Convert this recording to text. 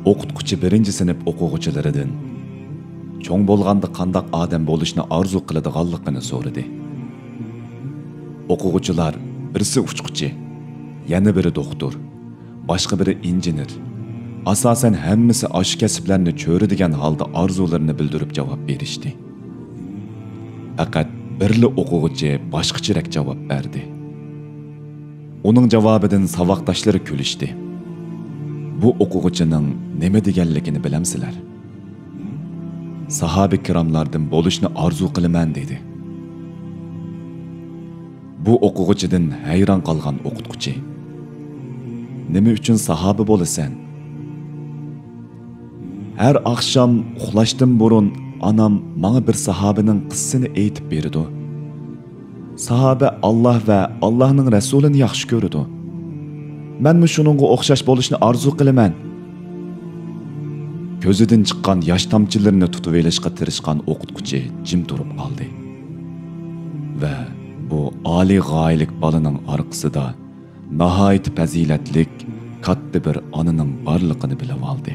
o'qituvchi birinchi sinf o'quvchilaridan cho'ng bo'lganda qandaq odam bo'lishni orzu qiladiganligini so'radi. O'quvchilar birisi uchquchi, yana biri doktor, boshqa biri injener. Asosan hammasi ash kasblarni cho'ridigan holda orzularini bildirib javob berishdi. Faqat birli o'quvchi boshqacharoq javob berdi. Uning javobidan saboqdoshlari kulishdi. Bu o'quvchining nima deganligini bilamsizlar? Sahabi kiromlardan bo'lishni orzu qilaman dedi. Bu o'quvchidan hayron qolgan o'qituvchi: "Nima uchun sahoba bo'lasan?" Her akşam uxlashdan burun anam bana bir sahabenin qissini aytib berdi. Sahabe Allah ve Allah'ın Resulünü yaxshi ko'rdi. Men mi shuningga o'xshash bo'lishni orzu qilaman. Ko'zidan chiqqan yosh tomchilarini tutib olishga tirishgan o'qituvchi jim turib qoldi. Ve bu oliy g'oyalik bolaning orqasida nihoyat fazilatlik katta bir onaning borligini bilib oldi.